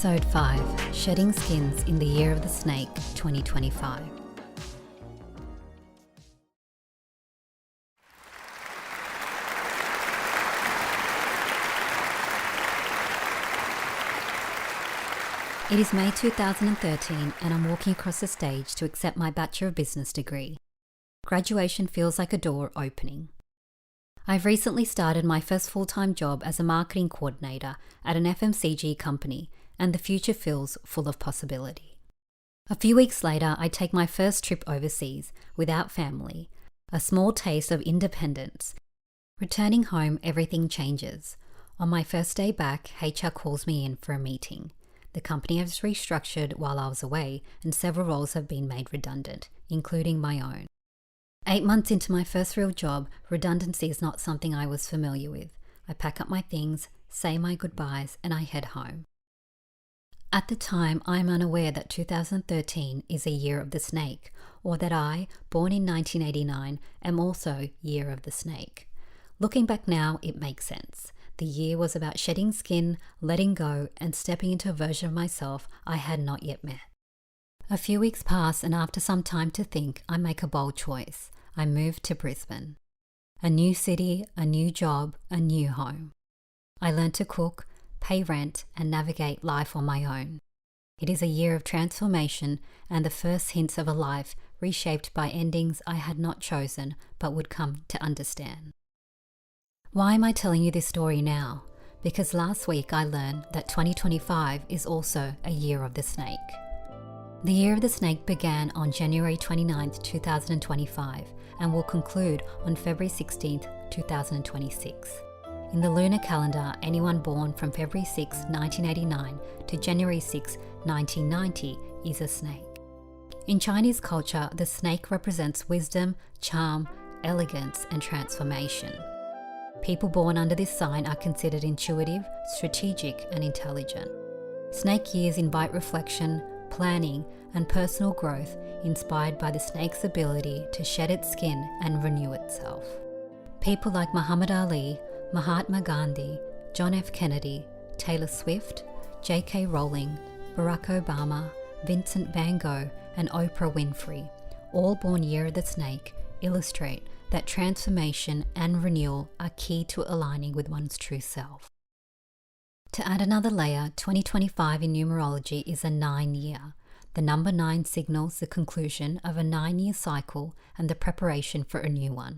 Episode 5, Shedding Skins in the Year of the Snake 2025. It is May 2013 and I'm walking across the stage to accept my Bachelor of Business degree. Graduation feels like a door opening. I've recently started my first full-time job as a marketing coordinator at an FMCG company, and the future feels full of possibility. A few weeks later, I take my first trip overseas without family, a small taste of independence. Returning home, everything changes. On my first day back, HR calls me in for a meeting. The company has restructured while I was away, and several roles have been made redundant, including my own. 8 months into my first real job, redundancy is not something I was familiar with. I pack up my things, say my goodbyes, and I head home. At the time, I am unaware that 2013 is a year of the snake, or that I, born in 1989, am also year of the snake. Looking back now, it makes sense. The year was about shedding skin, letting go, and stepping into a version of myself I had not yet met. A few weeks pass, and after some time to think, I make a bold choice. I move to Brisbane. A new city, a new job, a new home. I learn to cook, pay rent, and navigate life on my own. It is a year of transformation and the first hints of a life reshaped by endings I had not chosen but would come to understand. Why am I telling you this story now? Because last week I learned that 2025 is also a year of the snake. The Year of the Snake began on January 29, 2025 and will conclude on February 16, 2026. In the lunar calendar, anyone born from February 6, 1989 to January 6, 1990 is a snake. In Chinese culture, the snake represents wisdom, charm, elegance, and transformation. People born under this sign are considered intuitive, strategic, and intelligent. Snake years invite reflection, planning, and personal growth inspired by the snake's ability to shed its skin and renew itself. People like Muhammad Ali, Mahatma Gandhi, John F. Kennedy, Taylor Swift, J.K. Rowling, Barack Obama, Vincent van Gogh, and Oprah Winfrey, all born year of the snake, illustrate that transformation and renewal are key to aligning with one's true self. To add another layer, 2025 in numerology is a 9-year. The number 9 signals the conclusion of a 9-year cycle and the preparation for a new one.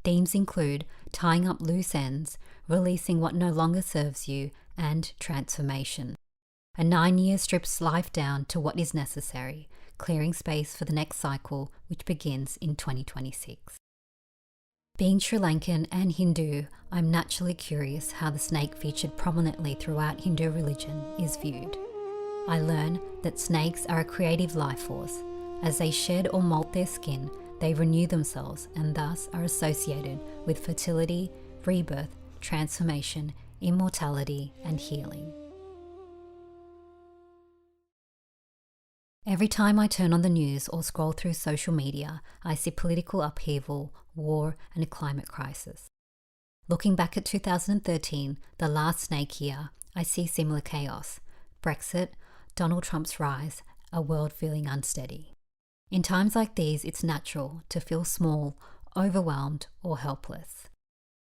Themes include tying up loose ends, releasing what no longer serves you, and transformation. A 9-year strips life down to what is necessary, clearing space for the next cycle, which begins in 2026. Being Sri Lankan and Hindu, I'm naturally curious how the snake featured prominently throughout Hindu religion is viewed. I learn that snakes are a creative life force. As they shed or molt their skin, they renew themselves and thus are associated with fertility, rebirth, transformation, immortality, and healing. Every time I turn on the news or scroll through social media, I see political upheaval, war, and a climate crisis. Looking back at 2013, the last snake year, I see similar chaos. Brexit, Donald Trump's rise, a world feeling unsteady. In times like these, it's natural to feel small, overwhelmed, or helpless.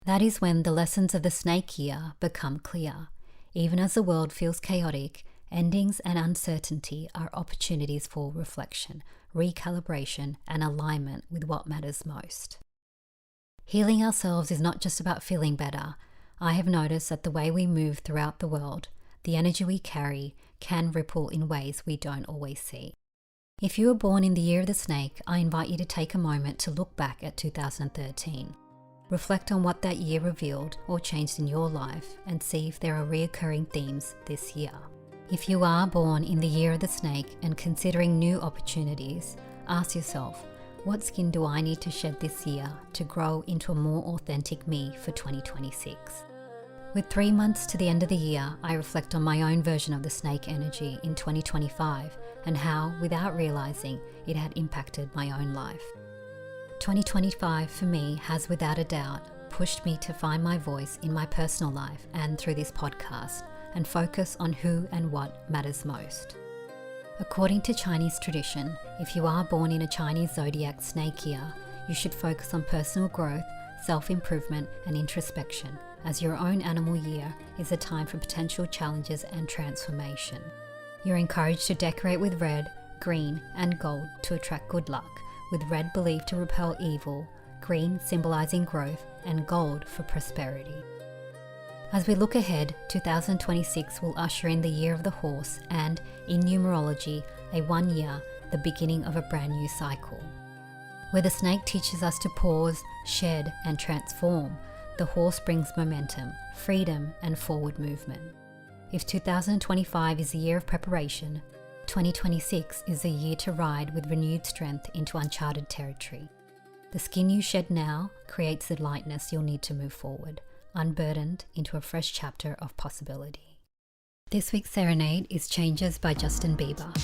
That is when the lessons of the snake year become clear. Even as the world feels chaotic, endings and uncertainty are opportunities for reflection, recalibration, and alignment with what matters most. Healing ourselves is not just about feeling better. I have noticed that the way we move throughout the world, the energy we carry, can ripple in ways we don't always see. If you were born in the year of the snake, I invite you to take a moment to look back at 2013. Reflect on what that year revealed or changed in your life and see if there are recurring themes this year. If you are born in the year of the snake and considering new opportunities, ask yourself, what skin do I need to shed this year to grow into a more authentic me for 2026? With 3 months to the end of the year, I reflect on my own version of the snake energy in 2025 and how, without realizing, it had impacted my own life. 2025 for me has without a doubt pushed me to find my voice in my personal life and through this podcast, and focus on who and what matters most. According to Chinese tradition, if you are born in a Chinese zodiac snake year, you should focus on personal growth, self-improvement and introspection, as your own animal year is a time for potential challenges and transformation. You're encouraged to decorate with red, green and gold to attract good luck, with red believed to repel evil, green symbolizing growth and gold for prosperity. As we look ahead, 2026 will usher in the year of the horse and, in numerology, a 1 year, the beginning of a brand new cycle. Where the snake teaches us to pause, shed and transform, the horse brings momentum, freedom and forward movement. If 2025 is the year of preparation, 2026 is the year to ride with renewed strength into uncharted territory. The skin you shed now creates the lightness you'll need to move forward, unburdened into a fresh chapter of possibility. This week's serenade is Changes by Justin Bieber.